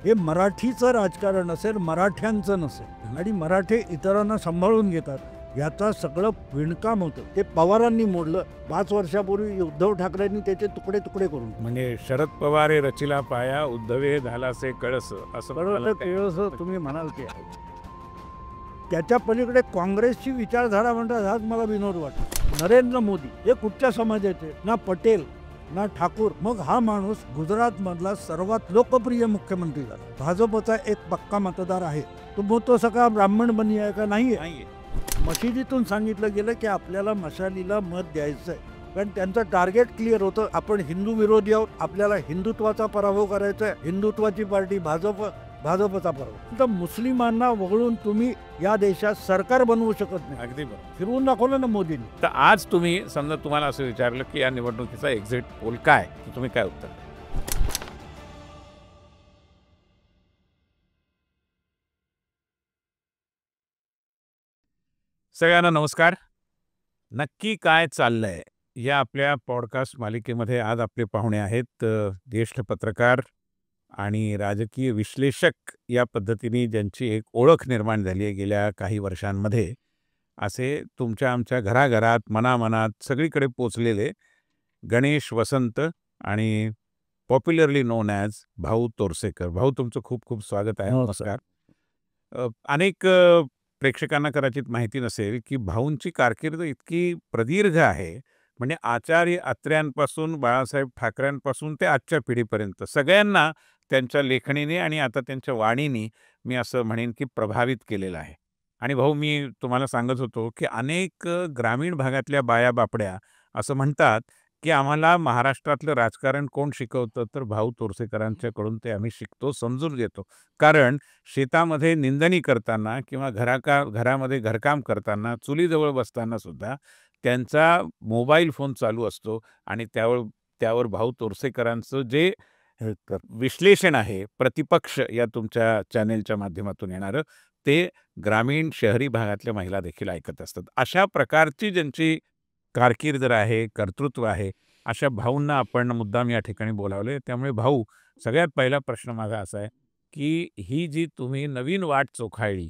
हे मराठीचं राजकारण असेल, मराठ्यांचं नसेल आणि मराठे इतरांना सांभाळून घेतात याचा सगळं विणकाम होतं ते पवारांनी मोडलं. 5 वर्षापूर्वी उद्धव ठाकरेंनी त्याचे तुकडे तुकडे करून म्हणजे शरद पवारे रचिला पाया उद्धवे झालासे कळस असं तुम्ही म्हणाल की त्याच्या पलीकडे काँग्रेसची विचारधारा म्हणतात हाच मला विनोद वाटतो. नरेंद्र मोदी हे कुठच्या समाजाचे, ना पटेल ना ठाकूर. मग हा माणूस गुजरात मधला सर्वात लोकप्रिय मुख्यमंत्री झाला. भाजपचा एक पक्का मतदार आहे. तो मग तो सगळा ब्राह्मण बनी आहे का? नाही आहे. मशिदीतून सांगितलं गेलं की आपल्याला मशालीला मत द्यायचं आहे, कारण त्यांचं टार्गेट क्लिअर होतं. आपण हिंदू विरोधी आहोत, आपल्याला हिंदुत्वाचा पराभव करायचा आहे. हिंदुत्वाची पार्टी भाजपचा पराभव. तर मुस्लिमांना वगळून तुम्ही या देशात सरकार बनवू शकत नाही. अगदी बरोबर. फिरवून दाखवलं ना मोदींनी. तर आज तुम्ही समजा तुम्हाला असं विचारलं की या निवडणुकीचा एक्झिट पोल काय, तर तुम्ही काय उत्तर? सगळ्यांना नमस्कार. नक्की काय चाललंय या आपल्या पॉडकास्ट मालिकेमध्ये आज आपले पाहुणे आहेत ज्येष्ठ पत्रकार आणि राजकीय विश्लेषक या पद्धतीने ज्यांची एक ओळख निर्माण झाली आहे गेल्या काही वर्षांमध्ये. असे तुमच्या आमच्या घराघरात मनामनात सगळीकडे पोचलेले गणेश वसंत आणि popularly non as Bhau Torsekar. भाऊ, तुमचं खूप खूप स्वागत आहे. नमस्कार. अनेक प्रेक्षकांना कदाचित माहिती नसेल की भाऊंची कारकीर्द इतकी प्रदीर्घ आहे. म्हणजे आचार्य अत्र्यांपासून बाळासाहेब ठाकरेंपासून ते आजच्या पिढीपर्यंत सगळ्यांना त्यांच्या लेखणीने आणि आता त्यांच्या वाणीने मी असं म्हणेन की प्रभावित केलेलं आहे. आणि भाऊ, मी तुम्हाला सांगत होतो की अनेक ग्रामीण भागातल्या बाया बापड्या असं म्हणतात की आम्हाला महाराष्ट्रातलं राजकारण कोण शिकवतं, तर भाऊ तोरसेकरांच्याकडून ते आम्ही शिकतो, समजून घेतो. कारण शेतामध्ये निंदणी करताना किंवा घरामध्ये घरकाम करताना चुलीजवळ बसताना सुद्धा त्यांचा मोबाईल फोन चालू असतो आणि त्यावर भाऊ तोरसेकरांचं जे विश्लेषण आहे प्रतिपक्ष या तुमच्या चॅनेलच्या माध्यमातून येणारं, ते ग्रामीण शहरी भागातल्या महिला देखील ऐकत असतात. अशा प्रकारची ज्यांची कारकीर्द आहे, कर्तृत्व आहे, अशा भाऊंना आपण मुद्दाम या ठिकाणी बोलावले. त्यामुळे भाऊ, सगळ्यात पहिला प्रश्न माझा असा आहे की ही जी तुम्ही नवीन वाट चोखाळली,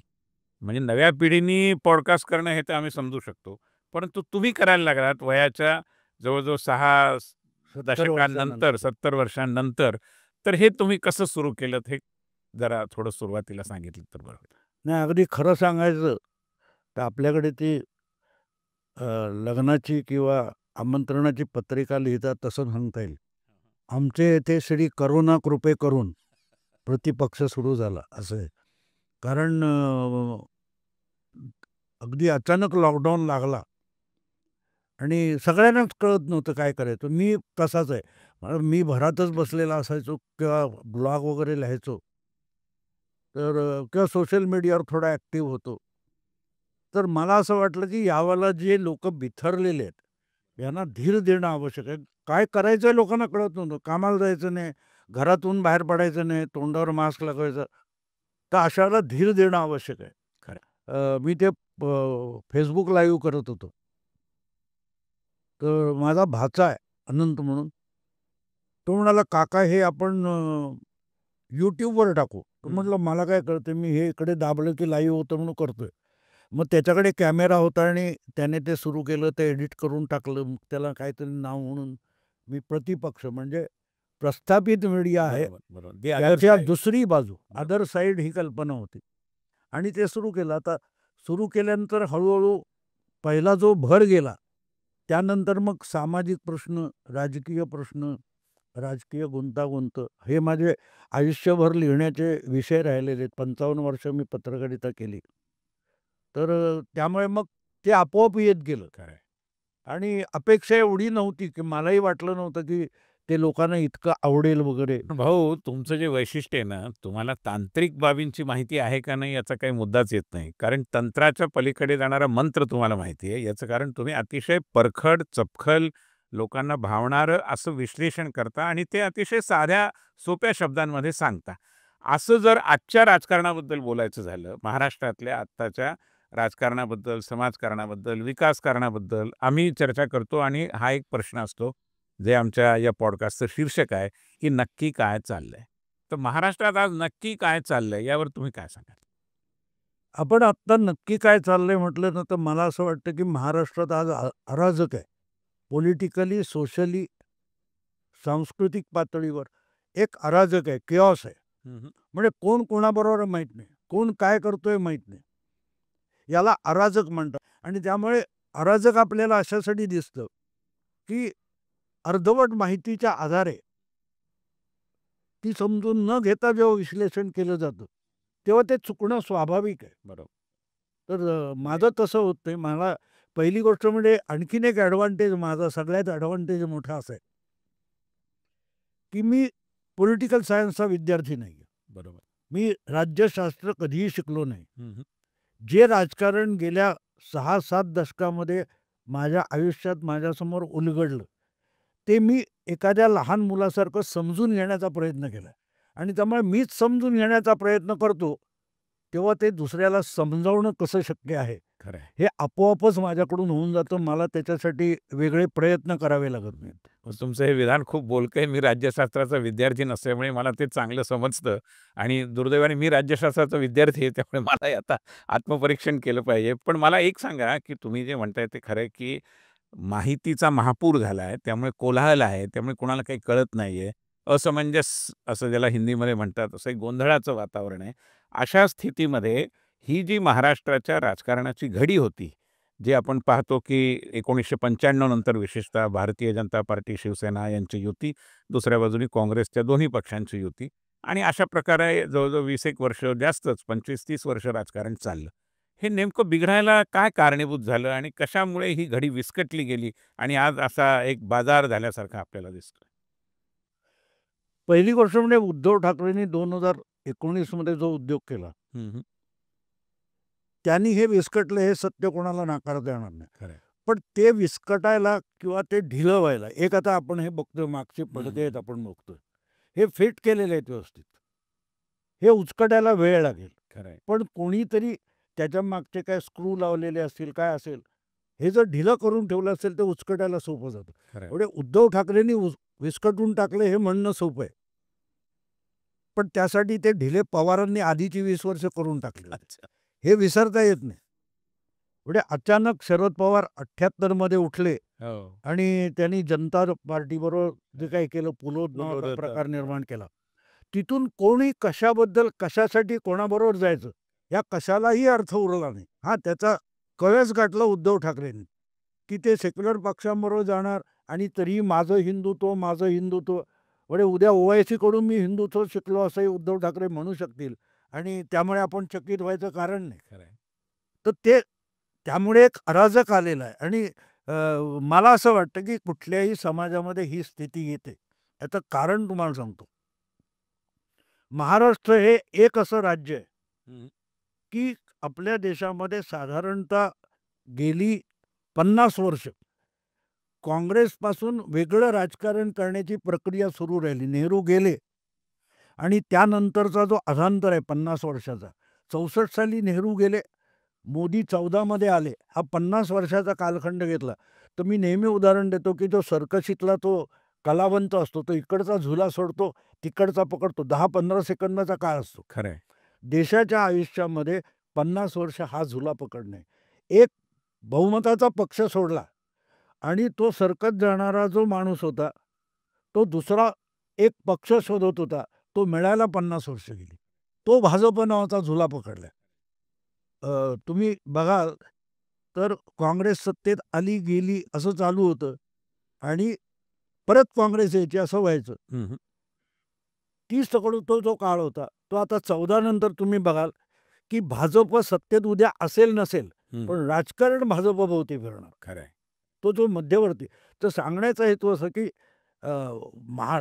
म्हणजे नव्या पिढीने पॉडकास्ट करणं हे तर आम्ही समजू शकतो, परंतु तुम्ही करायला लागलात वयाच्या जवळजवळ 6 दशकांनंतर, 70 वर्षांनंतर. तर हे तुम्ही कसं सुरू केलं, हे जरा थोडं सुरुवातीला सांगितलं तर बरं होईल. नाही, अगदी खरं सांगायचं तर आपल्याकडे ती लग्नाची किंवा आमंत्रणाची पत्रिका लिहितात तसं सांगता येईल. आमचे येथे श्री करुणा कृपे करून प्रतिपक्ष सुरू झाला असं आहे. कारण अगदी अचानक लॉकडाऊन लागला आणि सगळ्यांनाच कळत नव्हतं काय करायचं. मी तसाच आहे. मी घरातच बसलेला असायचो किंवा ब्लॉग वगैरे लिहायचो, तर किंवा सोशल मीडियावर थोडा ॲक्टिव्ह होतो. तर मला असं वाटलं की यावेळेला जे लोक बिथरलेले आहेत यांना धीर देणं आवश्यक आहे. काय करायचं आहे लोकांना कळत नव्हतं. कामाला जायचं नाही, घरातून बाहेर पडायचं नाही, तोंडावर मास्क लावायचं. तर अशाला धीर देणं आवश्यक आहे. मी ते फेसबुक लाईव्ह करत होतो. तर माझा भाचा आहे अनंत म्हणून, तो म्हणाला काका हे आपण यूट्यूबवर टाकू. तर म्हटलं मला काय कळतं, मी हे इकडे दाबलं की लाईव्ह होतं म्हणून करतोय. मग त्याच्याकडे कॅमेरा होता आणि त्याने ते सुरू केलं, ते एडिट करून टाकलं. मग त्याला काहीतरी नाव म्हणून मी प्रतिपक्ष म्हणजे प्रस्थापित मीडिया आहे त्याच्या दुसरी बाजू, अदर साईड ही कल्पना होती आणि ते सुरू केलं. आता सुरू केल्यानंतर हळूहळू पहिला जो भर गेला, त्यानंतर मग सामाजिक प्रश्न, राजकीय प्रश्न, राजकीय गुंतागुंत हे माझे आयुष्यभर लिहिण्याचे विषय राहिलेले आहेत. 55 वर्ष मी पत्रकारिता केली. तर त्यामुळे मग ते आपोआप येत गेलं. काय आणि अपेक्षा एवढी नव्हती की मलाही वाटलं नव्हतं की ते लोकांना इतकं आवडेल वगैरे. भाऊ, तुमचं जे वैशिष्ट्य आहे ना, तुम्हाला तांत्रिक बाबींची माहिती आहे का नाही याचा काही मुद्दाच येत नाही. कारण तंत्राच्या पलीकडे जाणारा मंत्र तुम्हाला माहिती आहे. याचं कारण तुम्ही अतिशय परखड, चपखल, लोकांना भावणारं असं विश्लेषण करता आणि ते अतिशय साध्या सोप्या शब्दांमध्ये सांगता. असं जर आजच्या राजकारणाबद्दल बोलायचं झालं, महाराष्ट्रातल्या आत्ताच्या राजकारणाबद्दल, समाजकारणाबद्दल, विकासकारणाबद्दल आम्ही चर्चा करतो आणि हा एक प्रश्न असतो जे आमच्या या पॉडकास्टचं शीर्षक आहे की नक्की काय चाललंय. तर तर महाराष्ट्रात आज नक्की काय चाललंय यावर तुम्ही काय सांगाल? आपण आत्ता नक्की काय चाललंय म्हटलं ना, तर मला असं वाटतं की महाराष्ट्रात आज अराजक आहे. पॉलिटिकली, सोशली, सांस्कृतिक पातळीवर एक अराजक आहे, केऑस आहे. म्हणजे कोण कोणाबरोबर माहीत नाही, कोण काय करतोय माहीत नाही. याला अराजक म्हणतात. आणि त्यामुळे अराजक आपल्याला अशासाठी दिसतं की अर्धवट माहितीच्या आधारे ती समजून न घेता जेव्हा विश्लेषण केलं जातं, तेव्हा ते चुकणं स्वाभाविक आहे. बरोबर. तर माझं तसं होत नाही. मला पहिली गोष्ट म्हणजे आणखीन एक ॲडव्हान्टेज, माझा सगळ्यात ॲडव्हान्टेज मोठा असा आहे की मी पॉलिटिकल सायन्सचा विद्यार्थी नाही आहे. बरोबर. मी राज्यशास्त्र कधीही शिकलो नाही. जे राजकारण गेल्या 6-7 दशकामध्ये माझ्या आयुष्यात माझ्यासमोर उलगडलं, ते मी एखाद्या लहान मुलासारखं समजून घेण्याचा प्रयत्न केला. आणि त्यामुळे मीच समजून घेण्याचा प्रयत्न करतो, तेव्हा ते दुसऱ्याला समजावणं कसं शक्य आहे, खरं आहे. हे आपोआपच माझ्याकडून होऊन जातं. मला त्याच्यासाठी वेगळे प्रयत्न करावे लागत नाहीत. तुमचं हे विधान खूप बोलकं आहे. मी राज्यशास्त्राचा विद्यार्थी नसल्यामुळे मला ते चांगलं समजतं आणि दुर्दैवाने मी राज्यशास्त्राचा विद्यार्थी आहे, त्यामुळे मलाही आता आत्मपरीक्षण केलं पाहिजे. पण मला एक सांगा, की तुम्ही जे म्हणताय ते खरं आहे, की माहितीचा महापूर झाला आहे, त्यामुळे कोलाहल आहे, त्यामुळे कुणाला काही कळत नाहीये. असमंजस असं ज्याला हिंदीमध्ये म्हणतात, असं एक गोंधळाचं वातावरण आहे. अशा स्थितीमध्ये ही जी महाराष्ट्राच्या राजकारणाची घडी होती, जे आपण पाहतो की 1995 नंतर विशेषतः भारतीय जनता पार्टी, शिवसेना यांची युती, दुसऱ्या बाजूनी काँग्रेसच्या दोन्ही पक्षांची युती आणि अशा प्रकारे जवळ-जवळ 20 एक वर्ष जास्तच 25-30 वर्ष राजकारण चाललं. हे नेमकं बिघडायला काय कारणीभूत झालं आणि कशामुळे ही घडी विस्कटली गेली आणि आज असा एक बाजार झाल्यासारखा आपल्याला दिसतोय? पहिली गोष्ट म्हणजे उद्धव ठाकरेंनी 2019 मध्ये जो उद्योग केला, त्यांनी हे विस्कटलं हे सत्य कोणाला नाकारता येणार नाही. खरं आहे. पण ते विस्कटायला किंवा ते ढिलं व्हायला, एक आता आपण हे बघतोय, मागचे पडदे आहेत आपण बघतोय, हे फिट केलेले आहेत व्यवस्थित. हे उचकटायला वेळ लागेल. खरं आहे. पण कोणीतरी त्याच्या मागचे काय स्क्रू लावलेले असतील, काय असेल, हे जर ढिलं करून ठेवलं असेल तर उचकटायला सोपं जातं. खरं आहे. एवढे उद्धव ठाकरेंनी विस्कटून टाकलं हे म्हणणं सोपं आहे. पण त्यासाठी ते ढिले पवारांनी आधीची 20 वर्ष करून टाकले होते. अच्छा. हे विसरता येत नाही. म्हणजे अचानक शरद पवार 78 मध्ये उठले हो. आणि त्यांनी जनता पार्टीबरोबर जे काही केलं, पुलोद नावाचा पुलोद प्रकार निर्माण केला. तिथून कोणी कशाबद्दल, कशासाठी, कोणाबरोबर जायचं, या कशालाही अर्थ उरला नाही. हां, त्याचा कळस गाठला उद्धव ठाकरेंनी, की ते सेक्युलर पक्षांबरोबर जाणार आणि तरीही माझं हिंदुत्व, माझं हिंदुत्व. म्हणजे उद्या ओवायसीकडून मी हिंदुत्व शिकलो असंही उद्धव ठाकरे म्हणू शकतील आणि त्यामुळे आपण चकित व्हायचं कारण नाही. खरं आहे. तर ते त्यामुळे एक अराजक आलेला आहे. आणि मला असं वाटतं की कुठल्याही समाजामध्ये ही स्थिती येते. याचं कारण तुम्हाला सांगतो. महाराष्ट्र हे एक असं राज्य आहे की आपल्या देशामध्ये साधारणतः गेली 50 वर्ष काँग्रेसपासून वेगळं राजकारण करण्याची प्रक्रिया सुरू राहिली. नेहरू गेले आणि त्यानंतरचा जो अधांतर आहे 50 वर्षाचा, 64 साली नेहरू गेले, मोदी 14 मध्ये आले, हा 50 वर्षाचा कालखंड घेतला. तर मी नेहमी उदाहरण देतो की जो सर्कशीतला तो कलावंत असतो, तो इकडचा झुला सोडतो, तिकडचा पकडतो. 10-15 सेकंदाचा काळ असतो. खरं आहे. देशाच्या आयुष्यामध्ये 50 वर्ष हा झुला पकडणे. एक बहुमताचा पक्ष सोडला आणि तो सरकत जाणारा जो माणूस होता, तो दुसरा एक पक्ष शोधत होता, तो मिळायला 50 वर्ष गेली. तो भाजप नावाचा झुला पकडला. तुम्ही बघाल तर काँग्रेस सत्तेत आली गेली असं चालू होतं आणि परत काँग्रेस यायची असं व्हायचं. 30 तो जो काळ होता, तो आता 14 नंतर तुम्ही बघाल की भाजप सत्तेत उद्या असेल नसेल, पण राजकारण भाजप भोवती फिरणार. खरं आहे. तो जो मध्यवर्ती, तर सांगण्याचा हेतू असं की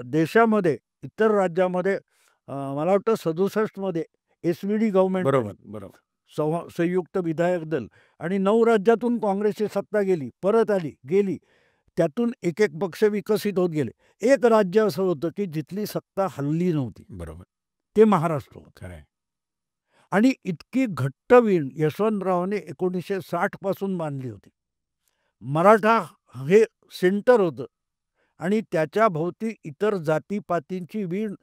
देशामध्ये इतर राज्यामध्ये मला वाटतं 67 मध्ये एसव्हीडी गव्हर्नमेंट, बरोबर, बरोबर. संयुक्त विधायक दल, आणि 9 राज्यातून काँग्रेसची सत्ता गेली, परत आली, गेली. त्यातून एक एक पक्ष विकसित होत गेले. एक राज्य असं होतं की जिथली सत्ता हल्ली नव्हती, बरोबर. ते महाराष्ट्र होतं. खरं आहे. आणि इतकी घट्ट वीण यशवंतरावांनी 1960 पासून बांधली होती. मराठा हे सेंटर होतं आणि त्याच्या भोवती इतर जातीपातींची वीण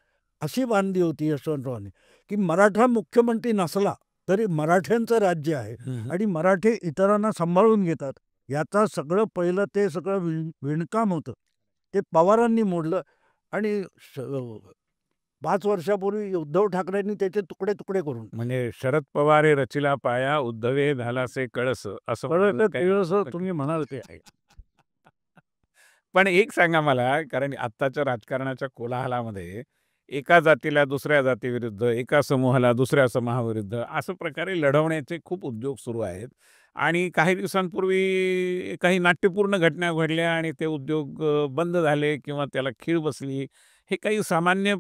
अशी बांधली होती यशवंतरावांनी की मराठा मुख्यमंत्री नसला तरी मराठ्यांचं राज्य आहे आणि मराठे इतरांना सांभाळून घेतात. याचा सगळं पहिलं ते सगळं विणकाम होतं ते पवारांनी मोडलं आणि 5 वर्षापूर्वी उद्धव ठाकरेंनी त्याचे तुकडे तुकडे करून म्हणजे शरद पवारे रचिला पाया उद्धवे झालासे कळस असं तुम्ही म्हणाल ते आहे. पण एक सांगा मला, कारण आत्ताच्या राजकारणाच्या कोलाहलामध्ये एका जातीला दुसऱ्या जातीविरुद्ध, एका समूहाला दुसऱ्या समूहाविरुद्ध असं प्रकारे लढवण्याचे खूप उद्योग सुरू आहेत आणि काही दिवसांपूर्वी काही नाट्यपूर्ण घटना घडल्या आणि ते उद्योग बंद झाले किंवा त्याला खीळ बसली. हे काही सामान्य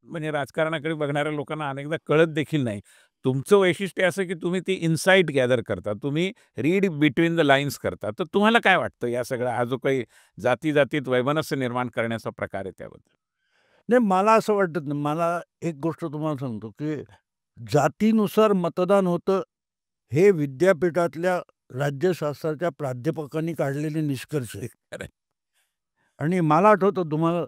म्हणजे राजकारणाकडे बघणाऱ्या लोकांना अनेकदा कळत देखील नाही. तुमचं वैशिष्ट्य असं की तुम्ही ती इन्साईट गॅदर करता. तुम्ही रीड बिटवीन द लाईन्स करता. तर तुम्हाला काय वाटतं या सगळा हा जो काही जाती-जातीत वैमनस्य निर्माण करण्याचा प्रकार आहे त्याबद्दल? नाही, मला असं वाटत नाही. मला एक गोष्ट तुम्हाला सांगतो की जातीनुसार मतदान होतं हे विद्यापीठातल्या राज्यशास्त्राच्या प्राध्यापकांनी काढलेले निष्कर्ष आहे. आणि मला आठवतं तुम्हाला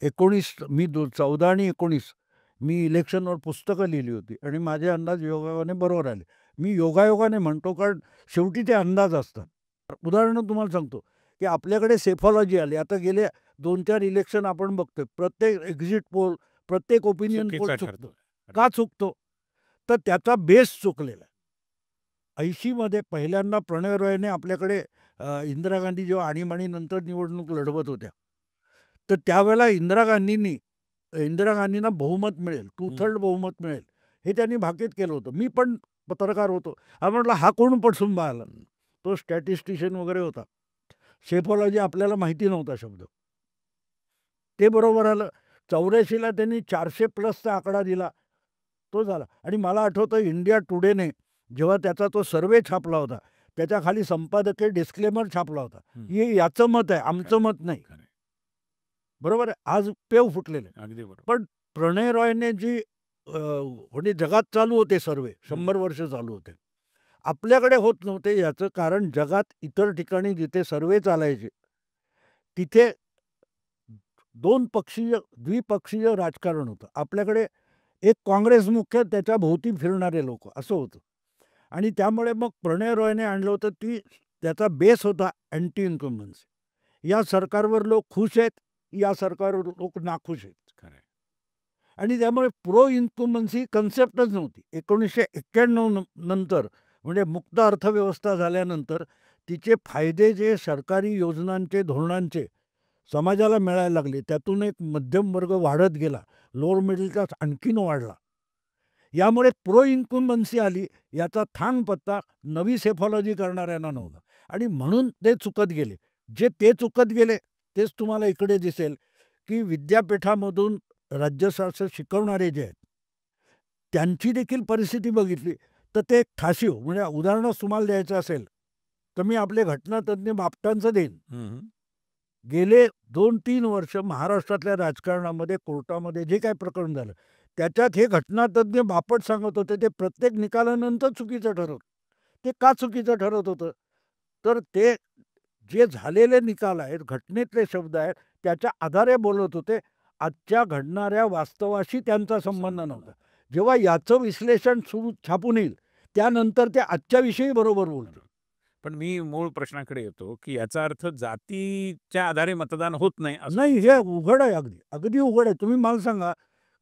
19 मी 14 आणि 19 मी इलेक्शनवर पुस्तकं लिहिली होती आणि माझे अंदाज योगायोगाने बरोबर आले. मी योगायोगाने म्हणतो कारण शेवटी ते अंदाज असतात. उदाहरण तुम्हाला सांगतो की आपल्याकडे सेफॉलॉजी आली. आता गेले 2-4 इलेक्शन आपण बघतोय. प्रत्येक एक्झिट पोल, प्रत्येक ओपिनियन पोल चुकीचा चुकतो. ठरतो. का चुकतो? तर त्याचा बेस चुकलेला आहे. 80 मध्ये पहिल्यांदा प्रणय रॉयने आपल्याकडे इंदिरा गांधी जेव्हा आणीबाणीनंतर निवडणूक लढवत होत्या, तर त्यावेळेला इंदिरा गांधींना बहुमत मिळेल, 2/3 बहुमत मिळेल, हे त्यांनी भाकीत केलं होतं. मी पण पत्रकार होतो. म्हटलं हा कोण पटसून आला? तो स्टॅटिस्टिशियन वगैरे होता. सेफॉलॉजी आपल्याला माहिती नव्हता शब्द. ते बरोबर आलं. 84ला त्यांनी 400+ आकडा दिला. तो झाला आणि मला आठवतं इंडिया टुडेने जेव्हा त्याचा तो सर्वे छापला होता, त्याच्या खाली संपादकीय डिस्क्लेमर छापला होता. हे याचं मत आहे, आमचं मत नाही. बरोबर आहे. आज पेव फुटलेले. अगदी बरोबर. पण प्रणय रॉयने जी म्हणजे जगात चालू होते सर्वे, 100 वर्ष चालू होते. आपल्याकडे होत नव्हते. याचं कारण जगात इतर ठिकाणी जिथे सर्वे चालायचे तिथे द्विपक्षीय राजकारण होतं. आपल्याकडे एक काँग्रेस मुख्य, त्याच्या भोवती फिरणारे लोक असं होतं. आणि त्यामुळे मग प्रणय रॉयने आणलं होतं ती त्याचा बेस होता अँटी इन्कम्बन्सी. या सरकारवर लोक खुश आहेत, या सरकारवर लोक नाखुश आहेत. आणि त्यामुळे प्रो इन्कम्बन्सी कन्सेप्टच नव्हती. 1991 नंतर म्हणजे मुक्त अर्थव्यवस्था झाल्यानंतर तिचे फायदे जे सरकारी योजनांचे, धोरणांचे समाजाला मिळायला लागले, त्यातून एक मध्यम वर्ग वाढत गेला, लोअर मिडल क्लास आणखीन वाढला. यामुळे प्रो इन्कम्बन्सी आली. याचा थांग पत्ता नवी सेफॉलॉजी करणाऱ्यांना नव्हता आणि म्हणून ते चुकत गेले. जे ते चुकत गेले तेच तुम्हाला इकडे दिसेल की विद्यापीठामधून राज्यशास्त्र शिकवणारे जे आहेत त्यांची देखील परिस्थिती बघितली तर ते एक ठाशीव, म्हणजे उदाहरणच तुम्हाला द्यायचं असेल तर मी आपले घटनातज्ञ बापटांचं देईन. गेले 2-3 वर्ष महाराष्ट्रातल्या राजकारणामध्ये, कोर्टामध्ये जे काही प्रकरण झालं त्याच्यात हे घटनातज्ञ बापट सांगत होते ते प्रत्येक निकालानंतर चुकीचं ठरवत. ते का चुकीचं ठरत होतं? तर ते जे झालेले निकाल आहेत, घटनेतले शब्द आहेत, त्याच्या आधारे बोलत होते. आजच्या घडणाऱ्या वास्तवाशी त्यांचा संबंध नव्हता. जेव्हा याचं विश्लेषण छापून येईल त्यानंतर ते आजच्याविषयी बरोबर बोलतो. पण मी मूळ प्रश्नाकडे येतो की याचा अर्थ जातीच्या आधारे मतदान होत नाही असं? नाही, हे उघड आहे. अगदी उघड आहे. तुम्ही मला सांगा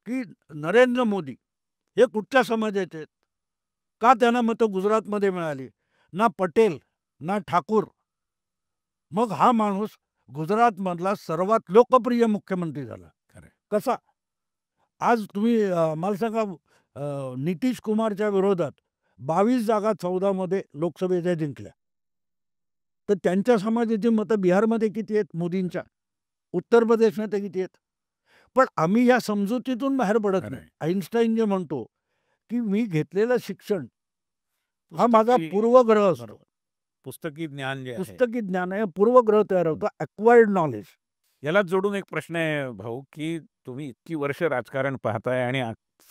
की नरेंद्र मोदी हे कुठच्या समाजाचे आहेत? का त्यांना मतं गुजरातमध्ये मिळाली? ना पटेल, ना ठाकूर. मग हा माणूस गुजरातमधला सर्वात लोकप्रिय मुख्यमंत्री झाला. कसा? आज तुम्ही मला सांगा, नितीश कुमारच्या विरोधात 22 जागा 14 मध्ये लोकसभेच्या जिंकल्या. तर त्यांच्या समाजाची मतं बिहारमध्ये किती आहेत मोदींच्या? उत्तर प्रदेशमध्ये किती आहेत? पण आम्ही या समजुतीतून बाहेर पडत नाही. आईन्स्टाईन जे म्हणतो की मी घेतलेलं शिक्षण हा माझा पूर्वग्रह असतो. पुस्तकी ज्ञान जे आहे, पुस्तकी ज्ञान आहे, पूर्वग्रह तयार होतो, अक्वायर्ड नॉलेज. याला जोडून एक प्रश्न आहे भाऊ, की तुम्ही इतकी वर्ष राजकारण पाहताय आणि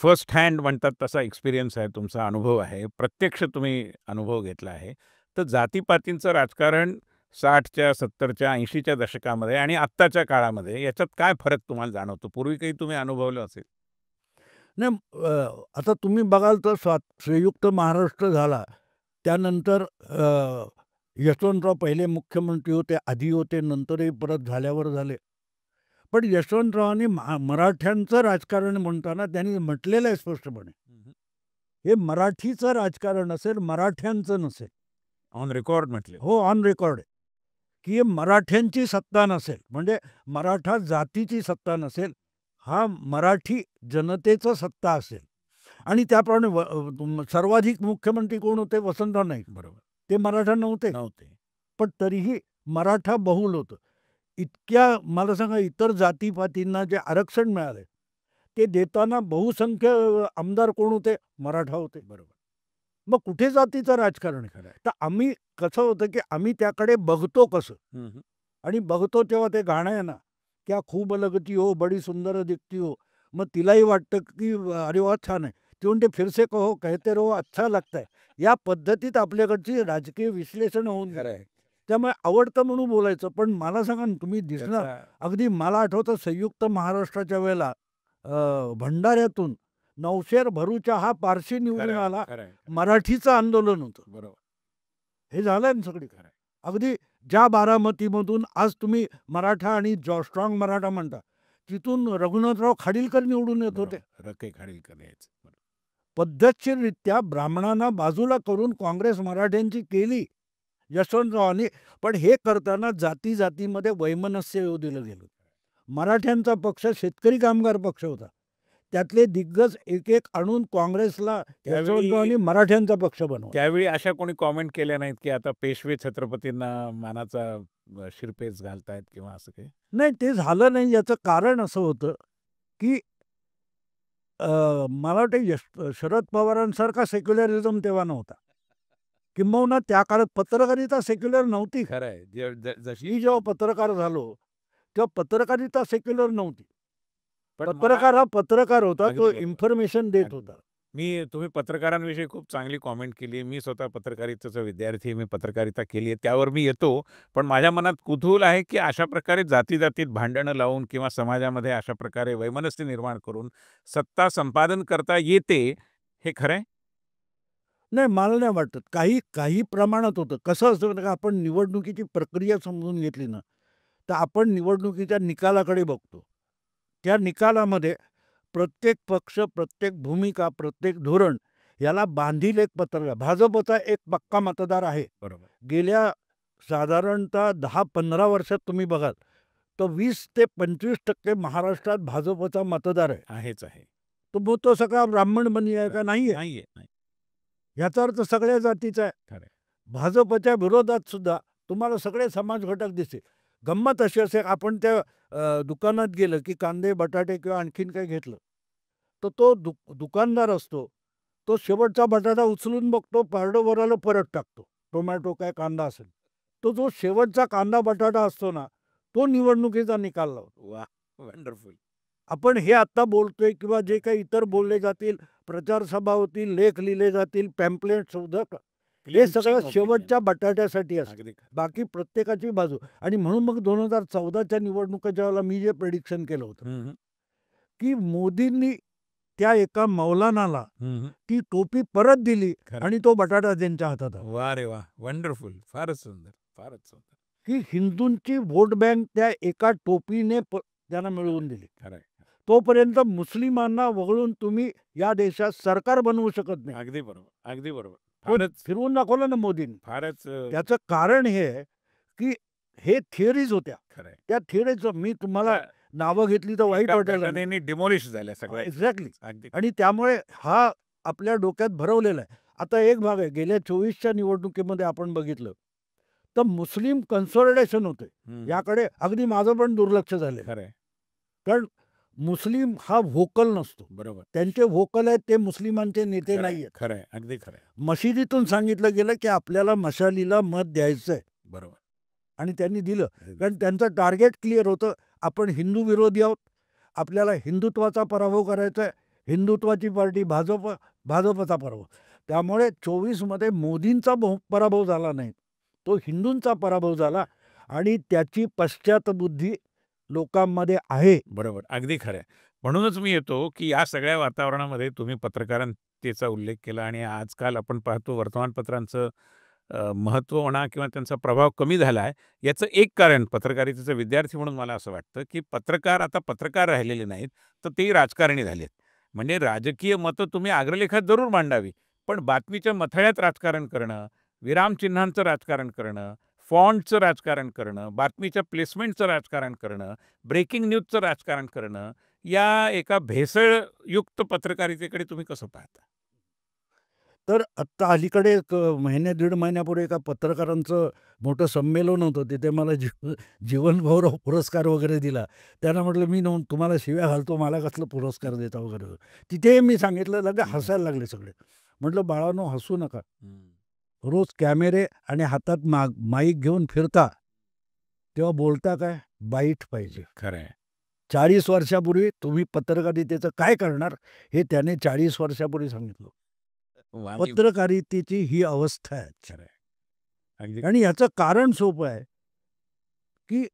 फर्स्ट हँड म्हणतात तसा एक्सपिरियन्स आहे, तुमचा अनुभव आहे, प्रत्यक्ष तुम्ही अनुभव घेतला आहे. तर जातीपातींचं राजकारण 60च्या 70च्या 80च्या दशकामध्ये आणि आत्ताच्या काळामध्ये याच्यात काय फरक तुम्हाला जाणवतो? पूर्वी काही तुम्ही अनुभवलं असेल? नाही आता तुम्ही बघाल तर संयुक्त महाराष्ट्र झाला त्यानंतर यशवंतराव पहिले मुख्यमंत्री होते, आधी होते, नंतरही परत झाल्यावर झाले. पण यशवंतरावांनी मराठ्यांचं राजकारण म्हणताना त्यांनी म्हटलेलं आहे स्पष्टपणे, हे मराठीचं राजकारण असेल, मराठ्यांचं नसेल. ऑन रेकॉर्ड म्हटले. हो, ऑन रेकॉर्ड आहे की हे मराठ्यांची सत्ता नसेल, म्हणजे मराठा जातीची सत्ता नसेल, हा मराठी जनतेचं सत्ता असेल. आणि त्याप्रमाणे सर्वाधिक मुख्यमंत्री कोण होते? वसंतराव नाईक. बरोबर. ते मराठा नव्हते, पण तरीही मराठा बहुल होतं. इतक्या मला सांगा इतर जातीपातींना जे आरक्षण मिळाले ते देताना बहुसंख्य आमदार कोण होते? मराठा होते. बरोबर. मग कुठे जातीचं राजकारण आहे? तर आम्ही कसं होतं की आम्ही त्याकडे बघतो कसं, आणि बघतो तेव्हा ते गाणं आहे ना, क्या खूब लगती हो, बडी सुंदर दिखती हो. मग तिलाही वाटतं की अरे वा छान आहे. ती म्हणते फिरसे कहो कहते रहो अच्छा लगता है. या पद्धतीत आपल्याकडची राजकीय विश्लेषण होऊन गेलं. त्यामुळे आवडतं म्हणून बोलायचं. पण मला सांगा ना, तुम्ही दिसणार अगदी मला आठवतं संयुक्त महाराष्ट्राच्या वेळेला भंडाऱ्यातून नौशेर भरूचा हा पारशी निवडून आला. मराठीचं आंदोलन होतं. बरोबर. हे झालंय ना सगळी. अगदी ज्या बारामतीमधून आज तुम्ही मराठा आणि स्ट्रॉंग मराठा म्हणता, तिथून रघुनाथराव खाडीलकर निवडून येत होते. खाडीलकर यायचे. पद्धतशीररित्या ब्राह्मणांना बाजूला करून काँग्रेस मराठ्यांची केली यशवंतरावांनी. पण हे करताना जाती जातीमध्ये वैमनस्य येऊ दिलं गेलं. मराठ्यांचा पक्ष शेतकरी कामगार पक्ष होता, त्यातले दिग्गज एक एक आणून काँग्रेसला यशवंतरावांनी मराठ्यांचा पक्ष बनवला. त्यावेळी अशा कोणी कॉमेंट केल्या नाहीत की आता पेशवे छत्रपतींना मानाचा शिरपेच घालतायत किंवा असं काही? नाही, ते झालं नाही. याचं कारण असं होतं की मला वाटतं शरद पवारांसारखा सेक्युलरिझम तेव्हा नव्हता. किंबहुना त्या काळात पत्रकारिता सेक्युलर नव्हती. खरं आहे. मी जेव्हा पत्रकार झालो तेव्हा पत्रकारिता सेक्युलर नव्हती. पत्रकार हा पत्रकार होता, तो इन्फॉर्मेशन देत होता. तुम्ही पत्रकारांविषयी खूप चांगली कॉमेंट केली. मी स्वतः पत्रकारितेचा विद्यार्थी, मी पत्रकारिता केली आहे, त्यावर मी येतो. पण माझ्या मनात कुतूहल आहे की अशा प्रकारे जातीजातीत भांडणं लावून किंवा समाजामध्ये अशा प्रकारे वैमनस्य निर्माण करून सत्ता संपादन करता येते, हे खरं आहे? नाही, मला नाही वाटत. काही काही प्रमाणात होतं. कसं असतं का, आपण निवडणुकीची प्रक्रिया समजून घेतली ना, तर आपण निवडणुकीच्या निकालाकडे बघतो. त्या निकालामध्ये प्रत्येक पक्ष, प्रत्येक भूमिका, प्रत्येक धोरण याला बांधील एक पत्रक. भाजपचा एक पक्का मतदार आहे. बरोबर. गेल्या साधारणतः 10-15 वर्षात तुम्ही बघाल तर 20 ते 25% महाराष्ट्रात भाजपचा मतदार आहे. आहेच आहे. तो मग तो सगळा ब्राह्मण बनी आहे का? नाहीये. नाहीये. याचा अर्थ सगळ्या जातीचा आहे. खरं आहे. भाजपच्या विरोधात सुद्धा तुम्हाला सगळे समाज घटक दिसतील. गंमत अशी असेल, आपण त्या दुकानात गेलं की कांदे, बटाटे किंवा आणखीन काही घेतलं, तर तो दुकानदार असतो, तो शेवटचा बटाटा उचलून बघतो, पारडं परत टाकतो. टोमॅटो काय कांदा असेल, तो जो शेवटचा कांदा बटाटा असतो ना, तो निवडणुकीचा निकाल लावतो. वाह! वंडरफुल. आपण हे आता बोलतोय किंवा जे काही इतर बोलले जातील, प्रचार सभा होतील, लेख लिहिले जातील, पॅम्पलेट सुद्धा, हे सगळं शेवटच्या बटाट्यासाठी असतं. बाकी प्रत्येकाची बाजू. आणि म्हणून मग 2014च्या निवडणुकीच्या वेळेला मी जे प्रेडिक्शन केलं होतं की मोदींनी त्या एका मौलानाला ती टोपी परत दिली आणि तो बटाटा त्यांच्या हातात आला. वा रे वा, वंडरफुल. फारच सुंदर, फारच सुंदर. की हिंदूंची व्होट बँक त्या एका टोपीने त्यांना मिळवून दिली. खरं. तोपर्यंत मुस्लिमांना वगळून तुम्ही या देशात सरकार बनवू शकत नाही. अगदी बरोबर, अगदी बरोबर. फारच फिरवून दाखवलं ना मोदींनी. फारच. त्याचं कारण हे आहे की हे थिअरीज होत्या. खरं. त्या थिअरीचं मी तुम्हाला नावं घेतली तर वाईट वाटेल. डिमोलिश झाल्या सगळ्या. एक्झॅक्टली. अगदी. आणि त्यामुळे हा आपल्या डोक्यात भरवलेला आहे. आता एक भाग आहे, गेल्या 24च्या निवडणुकीमध्ये आपण बघितलं तर मुस्लिम कन्सॉलिडेशन होते. याकडे अगदी माझं पण दुर्लक्ष झालं. खरं. कारण मुस्लिम हा व्होकल नसतो. बरोबर. त्यांचे व्होकल आहेत ते मुस्लिमांचे नेते नाही आहेत. खरं. अगदी खरं. मशिदीतून सांगितलं गेलं की आपल्याला मशालीला मत द्यायचंय. बरोबर. आणि त्यांनी दिलं. कारण त्यांचं टार्गेट क्लिअर होतं, आपण हिंदू विरोधी आहोत, आपल्याला हिंदुत्वाचा पराभव करायचा आहे. हिंदुत्वाची पार्टी भाजपचा पराभव. त्यामुळे 24मध्ये मोदींचा पराभव झाला नाही, तो हिंदूंचा पराभव झाला आणि त्याची पश्चातबुद्धी लोकांमध्ये आहे. बरोबर, अगदी खरं आहे. म्हणूनच मी येतो, की या सगळ्या वातावरणामध्ये तुम्ही पत्रकारितेचा उल्लेख केला आणि आजकाल आपण पाहतो वर्तमानपत्रांचं महत्त्व म्हणा किंवा त्यांचा प्रभाव कमी झाला आहे. याचं एक कारण पत्रकारितेचा विद्यार्थी म्हणून मला असं वाटतं, की पत्रकार आता पत्रकार राहिलेले नाहीत, तर तेही राजकारणी झालेत. म्हणजे राजकीय मतं तुम्ही अग्रलेखात जरूर मांडावी, पण बातमीच्या मथळ्यात राजकारण करणं, विरामचिन्हांचं राजकारण करणं, फॉन्टचं राजकारण करणं, बातमीच्या प्लेसमेंटचं राजकारण करणं, ब्रेकिंग न्यूजचं राजकारण करणं, या एका भेसळयुक्त पत्रकारितेकडे तुम्ही कसं पाहता? तर आत्ता अलीकडे एक महिने दीड महिन्यापूर्वी एका पत्रकारांचं मोठं संमेलन होतं. तिथे मला जीवनगौरव पुरस्कार वगैरे दिला. त्यांना म्हटलं, "मी तुम्हाला शिव्या घालतो, मला कसलं पुरस्कार देता?" वगैरे. तिथे मी सांगितलं, लगेच हसायला लागले सगळे. म्हटलं, "बाळांनो, हसू नका. रोज कॅमेरे आणि हातात माईक घेऊन फिरता, तेव्हा बोलता काय? बाईट पाहिजे." खरं आहे. 40 वर्षापूर्वी तुम्ही पत्रकारितेचं काय करणार, हे त्याने 40 वर्षापूर्वी सांगितलं. पत्रकारितेची ही अवस्था आहे. खरं आहे. अगदी आणि याचं कारण सोपं आहे, की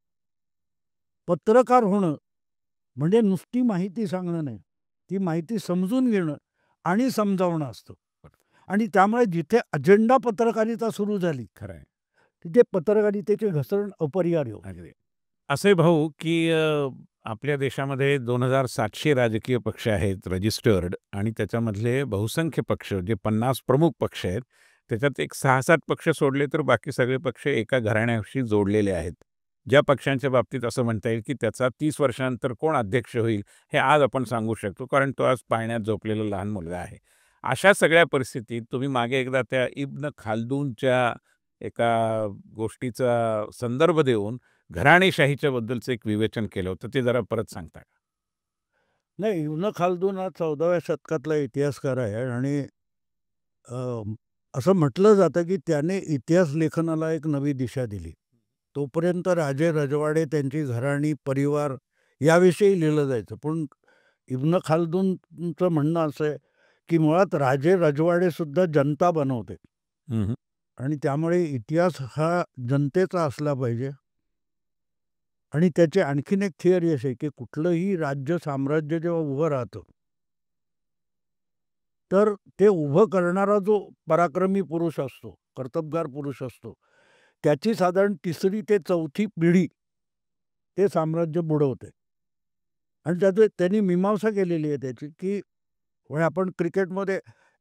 पत्रकार होणं म्हणजे नुसती माहिती सांगणं नाही. ती माहिती समजून घेणं आणि समजावणं असतं. आणि त्यामुळे जिथे अजेंडा पत्रकारिता सुरू झाली, खरं आहे. तिथे पत्रकारितेची घसरण अपरिहार्य होते. अगदी. असे भाऊ, की आपल्या देशामध्ये 2700 राजकीय पक्ष आहेत रजिस्टर्ड आणि त्याच्यामधले बहुसंख्य पक्ष जे 50 प्रमुख पक्ष आहेत, त्याच्यात एक 6-7 पक्ष सोडले तर बाकी सगळे पक्ष एका घराण्याशी जोडलेले आहेत. ज्या पक्षांच्या बाबतीत असं म्हणता येईल, की त्याचा 30 वर्षानंतर कोण अध्यक्ष होईल, हे आज आपण सांगू शकतो, कारण तो आज पाळण्यात झोपलेला लहान मुलगा आहे. अशा सगळ्या परिस्थितीत तुम्ही मागे एकदा त्या इब्न खाल्दूनच्या एका गोष्टीचा संदर्भ देऊन घराणेशाहीच्या बद्दलचं एक विवेचन केलं होतं, ते जरा परत सांगता का? नाही, इब्न खाल्दून हा 14व्या शतकातला इतिहासकार आहे आणि अ, असं म्हटलं जातं, की त्याने इतिहास लेखनाला एक नवी दिशा दिली. तोपर्यंत राजे रजवाडे, त्यांची घराणी, परिवार याविषयी लिहिलं जायचं. पण इब्न खाल्दूनचं म्हणणं असं आहे, की मुळात राजे रजवाडेसुद्धा जनता बनवते आणि त्यामुळे इतिहास हा जनतेचा असला पाहिजे. आणि त्याची आणखीन एक थिअरी अशी आहे, की कुठलंही राज्य, साम्राज्य जेव्हा उभं राहतं, तर ते उभं करणारा जो पराक्रमी पुरुष असतो, कर्तबगार पुरुष असतो, त्याची साधारण 3री ते 4थी पिढी ते साम्राज्य बुडवते. आणि त्यांनी मीमांसा केलेली आहे त्याची, की म्हणजे आपण क्रिकेटमध्ये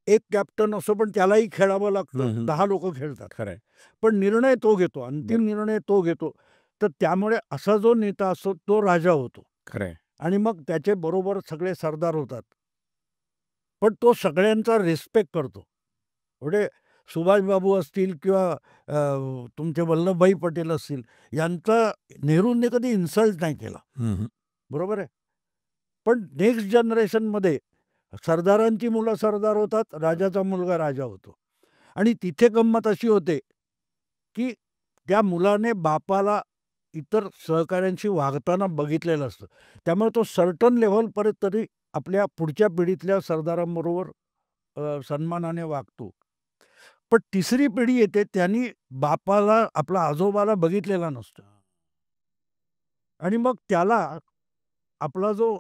एक कॅप्टन असतो, पण त्यालाही खेळावं लागतं. 10 लोकं खेळतात. खरं आहे. पण निर्णय तो घेतो, अंतिम निर्णय तो घेतो. तर त्यामुळे असा जो नेता असतो, तो राजा होतो. खरं आहे. आणि मग त्याचे बरोबर सगळे सरदार होतात. पण तो सगळ्यांचा रिस्पेक्ट करतो. म्हणजे सुभाषबाबू असतील किंवा तुमचे वल्लभभाई पटेल असतील, यांचा नेहरूंनी कधी इन्सल्ट नाही केला. बरोबर आहे. पण नेक्स्ट जनरेशनमध्ये सरदारांची मुलं सरदार होतात, राजाचा मुलगा राजा होतो. आणि तिथे गंमत अशी होते, की त्या मुलाने बापाला इतर सहकाऱ्यांशी वागताना बघितलेलं असतं. त्यामुळे तो सर्टन लेव्हलपर्यंत तरी आपल्या पुढच्या पिढीतल्या सरदारांबरोबर सन्मानाने वागतो. पण 3री पिढी येते, त्यांनी बापाला, आपला आजोबाला बघितलेला नसतो. आणि मग त्याला आपला जो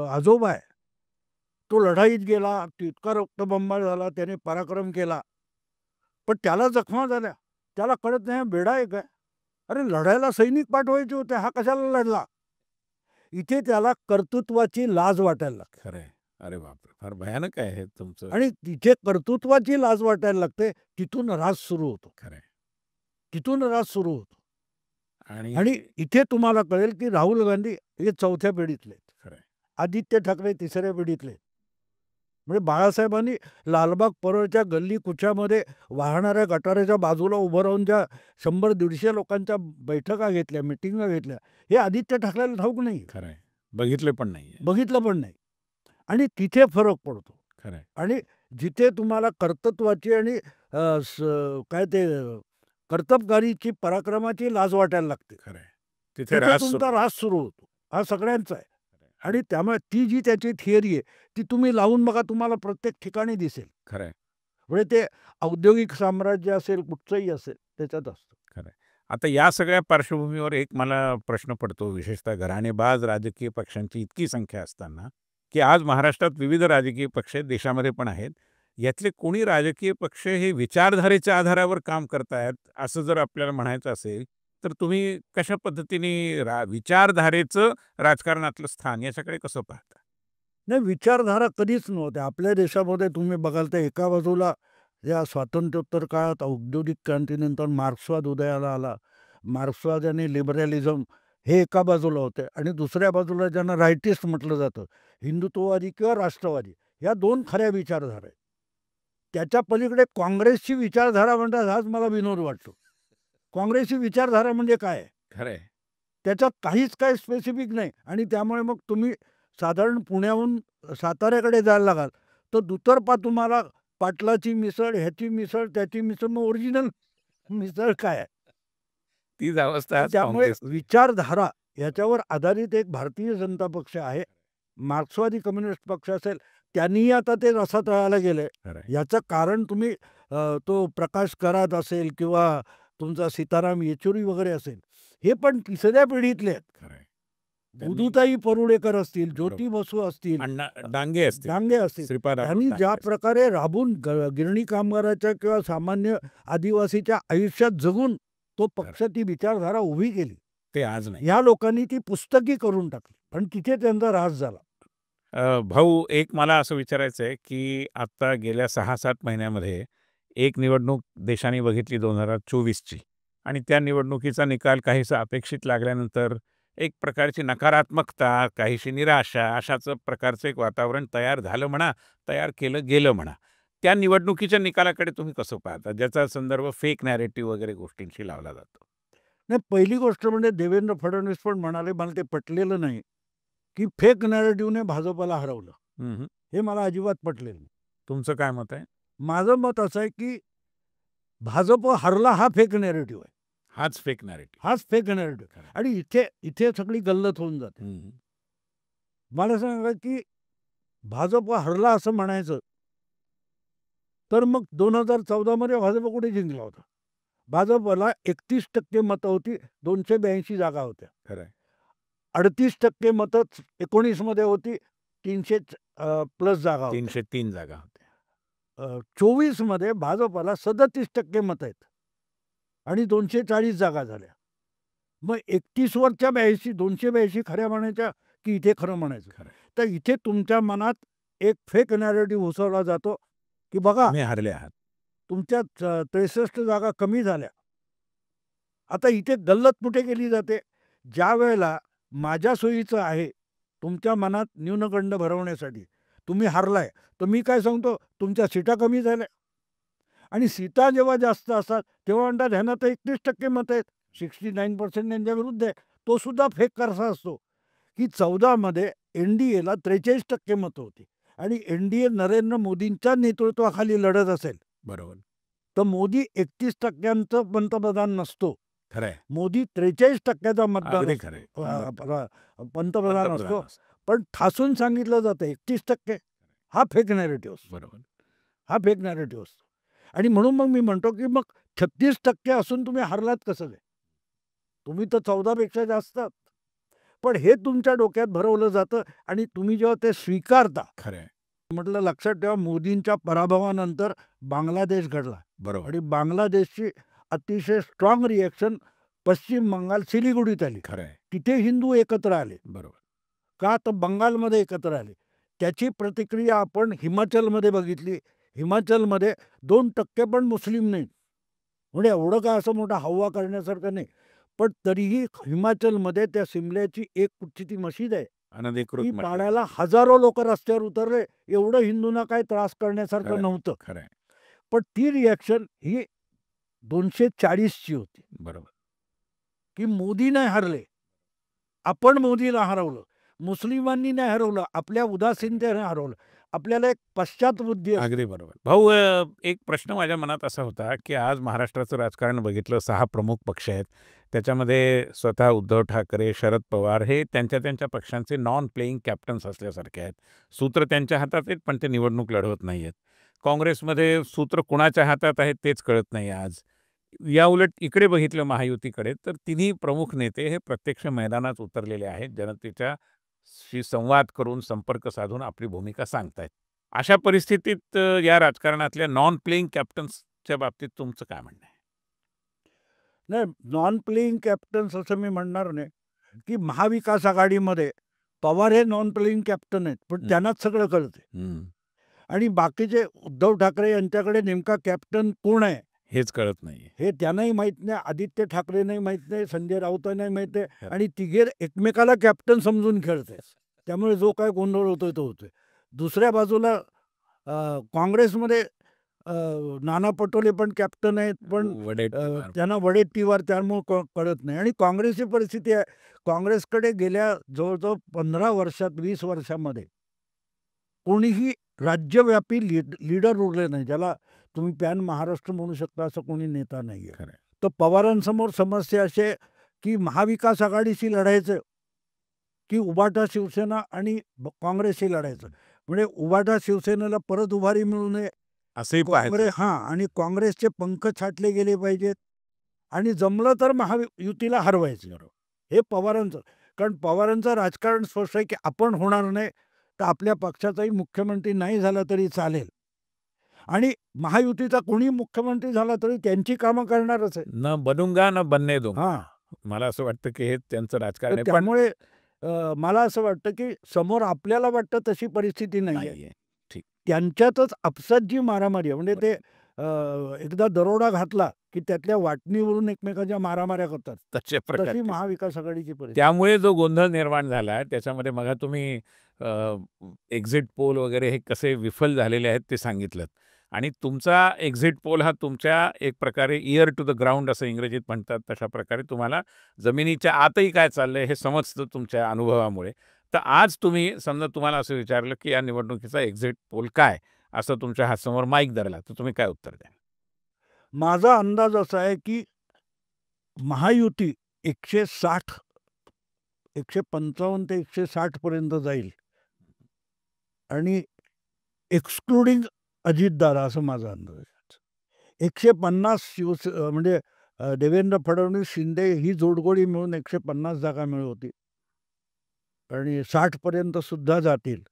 आजोबा आहे, तो लढाईत गेला, इतका रक्तबंबाळ झाला, त्याने पराक्रम केला. पण त्याला जखमा झाल्या. त्याला कळत नाही, हा वेडा आहे काय? अरे लढायला सैनिक पाठवायचे होते, हा कशाला लढला? इथे त्याला कर्तृत्वाची लाज वाटायला लागते. खरं आहे. अरे बापरे! फार भयानक आहे हे तुमचं. आणि तिथे कर्तृत्वाची लाज वाटायला लागते, तिथून राज सुरू होतो. खरं आहे. तिथून राज सुरू होतो. आणि आणि इथे तुम्हाला कळेल, की राहुल गांधी हे 4थ्या पिढीतले आहेत. खरं आहे. आदित्य ठाकरे 3ऱ्या पिढीतले आहेत. म्हणजे बाळासाहेबांनी लालबाग परळच्या गल्ली कुच्यामध्ये वाहणाऱ्या गटाराच्या बाजूला उभं राहून ज्या 100-150 लोकांच्या बैठका घेतल्या, मिटिंगा घेतल्या, हे आदित्य ठाकरेला ठाऊक नाही. खरं आहे. बघितले पण नाहीये. बघितलं पण नाही. आणि तिथे फरक पडतो. खरं आहे. आणि जिथे तुम्हाला कर्तृत्वाची आणि काय ते कर्तबगारीची, पराक्रमाची लाज वाटायला लागते, खरं आहे. तिथे तिथे राज तुमचा सुरू. राज सुरू होतो. हा सगळ्यांचा आहे. खरं आहे. आणि त्यामुळे ती जी त्याची थिअरी आहे, ती तुम्ही लावून बघा, तुम्हाला प्रत्येक ठिकाणी दिसेल. खरं आहे. म्हणजे ते औद्योगिक साम्राज्य असेल, कुठचंही असेल, त्याच्यात असतं. खरं आहे. आता या सगळ्या पार्श्वभूमीवर एक मला प्रश्न पडतो, विशेषतः घराणेबाज राजकीय पक्षांची इतकी संख्या असताना, की आज महाराष्ट्रात विविध राजकीय पक्ष आहेत, देशामध्ये पण आहेत. यातले कोणी राजकीय पक्ष हे विचारधारेच्या आधारावर काम करतायत, असं जर आपल्याला म्हणायचं असेल, तर तुम्ही कशा पद्धतीने विचारधारेचं राजकारणातलं स्थान याच्याकडे कसं पाहता? नाही, विचारधारा कधीच नव्हत्या. आपल्या देशामध्ये तुम्ही बघाल तर एका बाजूला या स्वातंत्र्योत्तर काळात औद्योगिक क्रांतीनंतर मार्क्सवाद उदयाला आला. मार्क्सवाद आणि लिबरलिझम हे एका बाजूला होते आणि दुसऱ्या बाजूला ज्यांना रायटिस्ट म्हटलं जातं, हिंदुत्ववादी किंवा राष्ट्रवादी, या 2 खऱ्या विचारधारा आहेत. त्याच्या पलीकडे काँग्रेसची विचारधारा म्हणतात हाच मला विनोद वाटतो. काँग्रेसची विचारधारा म्हणजे काय आहे? खरं आहे. त्याच्यात काहीच काही स्पेसिफिक नाही आणि त्यामुळे मग तुम्ही साधारण पुण्याहून साताऱ्याकडे जायला लागाल, तर दुतर्फा तुम्हाला पाटलाची मिसळ, ह्याची मिसळ, त्याची मिसळ, मग ओरिजिनल मिसळ काय आहे? तीच अवस्था आज त्यामुळे काँग्रेस. विचारधारा याच्यावर आधारित एक भारतीय जनता पक्ष आहे. मार्क्सवादी कम्युनिस्ट पक्ष असेल, त्यांनीही आता ते रसातळाला गेले. खरं आहे. याचं कारण तुम्ही तो प्रकाश करात असेल किंवा तुमचा सीताराम येचुरी वगैरे असेल, हे पण तिसऱ्या पिढीतले आहेत. खरं आहे. त्यांनी बुधुताई परुळेकर असतील, ज्योती बसू असतील, अण्णा डांगे असतील, डांगे असतील. श्रीपाद त्यांनी डांगे ज्या असतील. प्रकारे राबून गिरणी कामगाराच्या किंवा सामान्य आदिवासीच्या आयुष्यात जगून तो पक्ष ती विचारधारा उभी केली. ते आज नाही. ह्या लोकांनी ती पुस्तकी करून टाकली. पण तिथे त्यांचा ऱ्हास झाला. भाऊ, एक मला असं विचारायचं आहे, की आता गेल्या 6-7 महिन्यामध्ये एक निवडणूक देशाने बघितली 2024ची आणि त्या निवडणुकीचा निकाल काहीसा अपेक्षित लागल्यानंतर एक प्रकारची नकारात्मकता, काहीशी निराशा, अशाच प्रकारचं एक वातावरण तयार झालं म्हणा, तयार केलं गेलं म्हणा. त्या निवडणुकीच्या निकालाकडे तुम्ही कसं पाहता? ज्याचा संदर्भ फेक नॅरेटिव्ह वगैरे गोष्टींशी लावला जातो. नाही, पहिली गोष्ट म्हणजे देवेंद्र फडणवीस पण म्हणाले, मला ते पटलेलं नाही, की फेक नॅरेटिव्हने भाजपला हरवलं. हं, हं. हे मला अजिबात पटलेलं नाही. तुमचं काय मत आहे? माझं मत असं आहे, की भाजप हरला हा फेक नॅरेटिव्ह आहे. हाच फेक नॅरेटिव्ह. हाच फेक नॅरेटिव्ह खरं. आणि इथे इथे सगळी गल्लत होऊन जाते. हं, हं. मला सांगा, की भाजप हरला असं म्हणायचं, तर मग 2014 मध्ये भाजप कुठे जिंकला होता? भाजपला 31% मतं होती, 282 जागा होत्या. खरं आहे. 38% मतं 19 मध्ये होती, 300 प्लस जागा होत्या. 303 जागा होत्या. 24 मध्ये भाजपला 37% मतं आहेत आणि 240 जागा झाल्या. मग 31 वरच्या 82, 282 खऱ्या म्हणायच्या की इथे खरं म्हणायचं? खरं आहे. तर इथे तुमच्या मनात एक फेक नॅरेटिव्ह घुसवला जातो, की बघा तुम्ही हारले आहात. तुमच्या 63 जागा कमी झाल्या. आता इथे गल्लत कुठे केली जाते? ज्यावेळेला माझ्या सोयीचं आहे, तुमच्या मनात न्यूनगंड भरवण्यासाठी तुम्ही हारलाय, तर मी काय सांगतो, तुमच्या सीटा कमी झाल्या आणि सीटा जेव्हा जास्त असतात, तेव्हा म्हणतात ह्यांना तर 31% मतं आहेत, 69% त्यांच्या विरुद्ध आहे. तो सुद्धा फेक कसा असतो, की 14 मध्ये NDAला 43% मतं होती आणि NDA नरेंद्र मोदींच्या नेतृत्वाखाली लढत असेल, बरोबर. तर मोदी 31% पंतप्रधान नसतो. खरं आहे. मोदी 43% मतदान अगदी असतो. खरं आहे. पंतप्रधान पंतप्रधान असतो. असतो. पण ठासून सांगितलं जातं 31%. हा फेक नॅरेटिव्ह असतो. बरोबर. हा फेक नॅरेटिव्ह असतो. आणि म्हणून मग मी म्हणतो, की मग 36% असून तुम्ही हरलात कसं काय? तुम्ही तर 14 पेक्षा जास्त आहात. पण हे तुमच्या डोक्यात भरवलं जातं आणि तुम्ही जेव्हा ते स्वीकारता, खरं आहे. म्हटलं लक्षात ठेवा, मोदींच्या पराभवानंतर बांगलादेश घडला बरोबर. आणि बांगलादेशची अतिशय स्ट्रॉंग रिएक्शन पश्चिम बंगाल, सिलिगुडीत आली. खरं आहे. तिथे हिंदू एकत्र आले. बरोबर. का? तर बंगालमध्ये एकत्र आले. त्याची प्रतिक्रिया आपण हिमाचलमध्ये बघितली. हिमाचलमध्ये 2% पण मुस्लिम नाहीत. म्हणजे एवढं काय असं मोठा हव्वा करण्यासारखं नाही. पण तरीही हिमाचलमध्ये त्या सिमल्याची एक कुठची ती मशीद आहे, अनधिकृत ती मशीद. पाडायला हजारो लोक रस्त्यावर उतरले. एवढं हिंदूंना काही त्रास करण्यासारखं खरं आहे. नव्हतं. खरं आहे. पण ती रिॲक्शन ही 240ची होती, बरोबर. की मोदी नाही हरले, आपण मोदीला हरवलं. मुस्लिमांनी नाही हरवलं, आपल्या उदासीनतेने हरवलं. आपल्याला एक पश्चातबुद्धी असते. अगदी बरोबर. भाऊ, एक प्रश्न माझ्या मनात असा होता, की आज महाराष्ट्राचं राजकारण बघितलं, 6 प्रमुख पक्ष आहेत. त्याच्यामध्ये स्वतः उद्धव ठाकरे, शरद पवार हे त्यांच्या पक्षांचे नॉन प्लेइंग कॅप्टन्स असल्यासारखे आहेत. सूत्र त्यांच्या हातात आहेत, पण ते निवडणूक लढवत नाही आहेत. काँग्रेसमध्ये सूत्र कुणाच्या हातात आहे तेच कळत नाही आज. याउलट इकडे बघितलं महायुतीकडे, तर तिन्ही प्रमुख नेते हे प्रत्यक्ष मैदानात उतरलेले आहेत. जनतेच्याशी संवाद करून, संपर्क साधून आपली भूमिका सांगतायत. अशा परिस्थितीत या राजकारणातल्या नॉन प्लेइंग कॅप्टन्सच्या बाबतीत तुमचं काय म्हणणं आहे? नाही, नॉन प्लेइंग कॅप्टन्स असं मी म्हणणार नाही, की महाविकास आघाडीमध्ये पवार हे नॉन प्लेइंग कॅप्टन आहेत, पण त्यांनाच सगळं कळतंय. आणि बाकीचे उद्धव ठाकरे यांच्याकडे नेमका कॅप्टन कोण आहे हेच कळत नाही. हे त्यांनाही माहीत नाही, आदित्य ठाकरेंनाही माहीत नाही, संजय राऊतांनाही माहीत आहे, आणि तिघे एकमेकाला कॅप्टन समजून खेळते. त्यामुळे जो काय गोंधळ होतोय तो होतोय. दुसऱ्या बाजूला काँग्रेसमध्ये नाना पटोले पण कॅप्टन आहेत, पण त्यांना वडेट्टीवार, त्यामुळे कळत नाही. आणि काँग्रेसची परिस्थिती आहे, काँग्रेसकडे गेल्या जवळजवळ 15 वर्षात 20 वर्षामध्ये कोणीही राज्यव्यापी लीडर उरले नाही, ज्याला तुम्ही पॅन महाराष्ट्र म्हणू शकता असं कोणी नेता नाही आहे. तर पवारांसमोर समस्या अशी आहे की महाविकास आघाडीशी लढायचं की उबाटा शिवसेना आणि काँग्रेसशी लढायचं. म्हणजे उबाटा शिवसेनेला परत उभारी मिळू नये असंही आणि काँग्रेसचे पंख छाटले गेले पाहिजेत, आणि जमलं तर महायुतीला हरवायचं. हे पवारांचं, कारण पवारांचं राजकारण स्पष्ट आहे की आपण होणार नाही तर आपल्या पक्षाचाही मुख्यमंत्री नाही झाला तरी चालेल, आणि महायुतीचा कोणी मुख्यमंत्री झाला तरी त्यांची कामं करणारच आहे. न बनूंगा न बनने दूंगा. मला असं वाटतं की हे त्यांचं राजकारण आहे. त्यामुळे मला असं वाटतं की समोर आपल्याला वाटतं तशी परिस्थिती नाही. ठीक, त्यांच्यातच आपसात जी मारामारी आहे, म्हणजे ते एकदा दरोडा घातला की त्यातल्या वाटणीवरून एकमेकांच्या मारामाऱ्या करतात, तशी महाविकास आघाडीची परिस्थिती. त्यामुळे जो गोंधळ निर्माण झाला त्याच्यामध्ये मग तुम्ही एक्झिट पोल वगैरे हे कसे विफल झालेले आहेत ते सांगितलं, आणि तुमचा एक्झिट पोल हा तुमच्या एक प्रकारे इयर टू द ग्राउंड असं इंग्रजीत म्हणतात, तशा प्रकारे तुम्हाला जमिनीच्या आतही काय चाललंय हे समजतं तुमच्या अनुभवामुळे. तर आज तुम्ही समजा तुम्हाला असं विचारलं की या निवडणुकीचा एक्झिट पोल काय, असं तुमच्या हातासमोर माईक धरला, तर तुम्ही काय उत्तर द्याल? माझा अंदाज असा आहे की महायुती 160, 155 ते 160 पर्यंत जाईल, आणि एक्सक्लुडिंग अजितदादा, असं माझा अंदाज आहे. 150 म्हणजे देवेंद्र फडणवीस शिंदे ही जोडगोळी मिळून 150 जागा मिळवतील, आणि 60 पर्यंत सुद्धा जातील.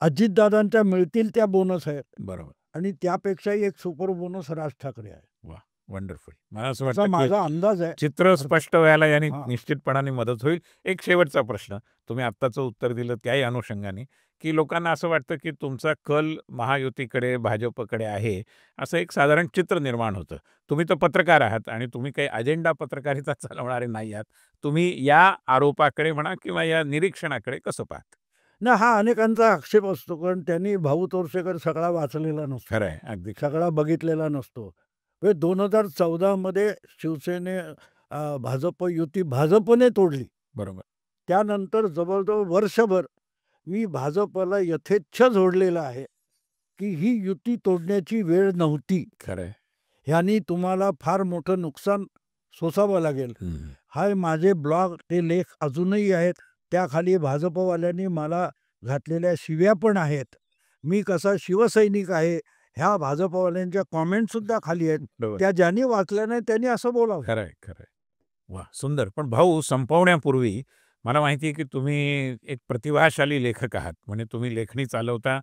अजितदादांच्या मिळतील त्या बोनस आहेत, बरोबर, आणि त्यापेक्षाही एक सुपर बोनस राज ठाकरे आहे. वा, वंडरफुल. मला असं वाटतं माझा अंदाज आहे. चित्र स्पष्ट व्हायला याने निश्चितपणाने मदत होईल. एक शेवटचा प्रश्न, तुम्ही आत्ताचं उत्तर दिलं त्याही अनुषंगाने, की लोकांना असं वाटतं की तुमचा कल महायुतीकडे, भाजपकडे आहे, असं एक साधारण चित्र निर्माण होतं. तुम्ही तर पत्रकार आहात आणि तुम्ही काही अजेंडा पत्रकारिता चालवणारे नाही आहात. तुम्ही या आरोपाकडे म्हणा किंवा या निरीक्षणाकडे कसं पाहता? ना, हा अनेकांचा आक्षेप असतो, कारण त्यांनी भाऊ तोरसेकर सगळा वाचलेला नसतो, खरं आहे, अगदी सगळा बघितलेला नसतो. 2014 शिवसेने भाजप युती भाजपने तोडली. बरोबर. त्यानंतर जवळजवळ वर्षभर मी भाजपला यथेच्छ जोडलेला आहे की ही युती तोडण्याची वेळ नव्हती. खरं, ह्यानी तुम्हाला फार मोठं नुकसान सोसावं लागेल. हा माझे ब्लॉग, ते लेख अजूनही आहेत, त्याखाली भाजपवाल्यांनी मला घातलेल्या शिव्या पण आहेत. मी कसा शिवसैनिक आहे ह्या भाजपवाल्यांच्या कॉमेंट सुद्धा खाली आहेत. त्या ज्यांनी वाचल्या नाही त्यांनी असं बोलावं. खरं आहे. वा, सुंदर. पण भाऊ, संपवण्यापूर्वी मला माहिती आहे की तुम्ही एक प्रतिभाशाली लेखक आहात. म्हणजे तुम्ही लेखणी चालवता,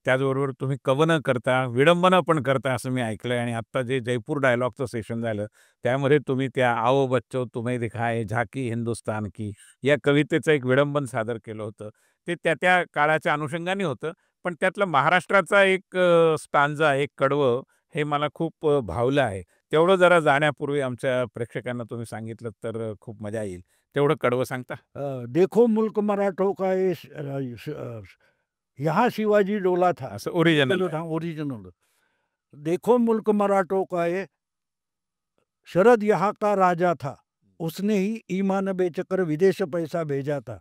त्याचबरोबर तुम्ही कवनं करता, विडंबना पण करता असं मी ऐकलंय. आणि आत्ता जे जयपूर डायलॉगचं सेशन झालं त्यामध्ये तुम्ही त्या आओ बच्चो तुम्हें दिखाए झाकी हिंदुस्तान की या कवितेचं एक विडंबन सादर केलं होतं. ते त्या काळाच्या अनुषंगाने होतं, पण त्यातला महाराष्ट्राचा एक स्टांजा, एक कडवं हे मला खूप भावलं आहे. तेवढं जरा जाण्यापूर्वी आमच्या प्रेक्षकांना तुम्ही सांगितलं तर खूप मजा येईल. तेवढं कडवं सांगता? देखो मुल्क मराठों का यहाँ शिवाजी डोला था, असं ओरिजिनल. देखो मुल्क मराठों का ये शरद यहाँ का राजा था, उसने ही ईमान बेचकर विदेश पैसा भेजा था.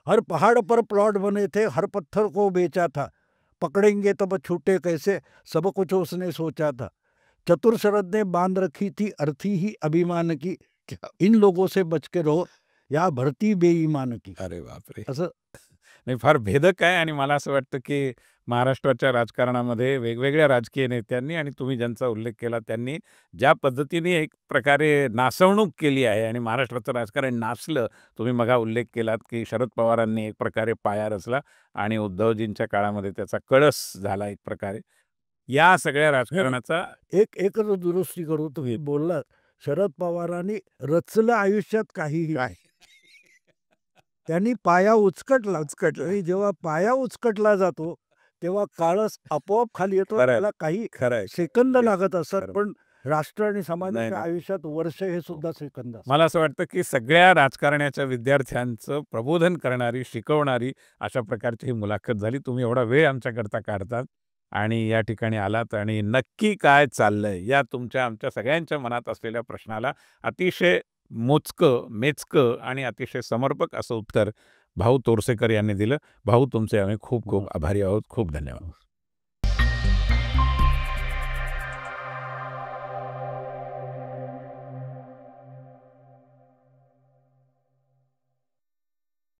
हर पहाड़ पर प्लॉट बने थे, हर पत्थर को बेचा था. पकड़ेंगे तब छूटे कैसे, सब कुछ उसने सोचा था. चतुर शरद ने बांध रखी थी अर्थी ही अभिमान की, इन लोगों से बच के रहो या भरती बेईमान की. अरे बापरे, असं नाही, फार भेदक आहे. आणि मला असं वाटतं की महाराष्ट्राच्या राजकारणामध्ये वेगवेगळ्या राजकीय नेत्यांनी आणि तुम्ही ज्यांचा उल्लेख केला त्यांनी ज्या पद्धतीने एक प्रकारे नासवणूक केली आहे आणि महाराष्ट्राचं राजकारण नासलं. तुम्ही मघा उल्लेख केलात की शरद पवारांनी एक प्रकारे पाया रचला आणि उद्धवजींच्या काळामध्ये त्याचा कळस झाला एक प्रकारे. या सगळ्या राजकारणाचा एकच दुरुस्ती करू. तुम्ही बोललात शरद पवारांनी रचलं आयुष्यात काहीही काय त्यांनी पाया उचकटला आणि जेव्हा पाया उचकटला जातो तेव्हा काळस आपोआप खाली येतो. खरंय. त्याला काही खरंय. सेकंद लागत असतात, खरं. पण राष्ट्र आणि नाही, समाजाच्या नाही. आयुष्यात वर्ष हे सुद्धा सेकंद असतात. मला असं वाटतं की सगळ्या राजकारण्याच्या विद्यार्थ्यांचं प्रबोधन करणारी, शिकवणारी अशा प्रकारची ही मुलाखत झाली. तुम्ही एवढा वेळ आमच्याकरता काढतात आणि या ठिकाणी आलात आणि नक्की काय चाललंय या तुमच्या आमच्या सगळ्यांच्या मनात असलेल्या प्रश्नाला अतिशय मोजकं, मेचकं आणि अतिशय समर्पक असं उत्तर भाऊ तोरसेकर यांनी दिलं. भाऊ तुमचे आम्ही खूप खूप आभारी आहोत. खूप धन्यवाद.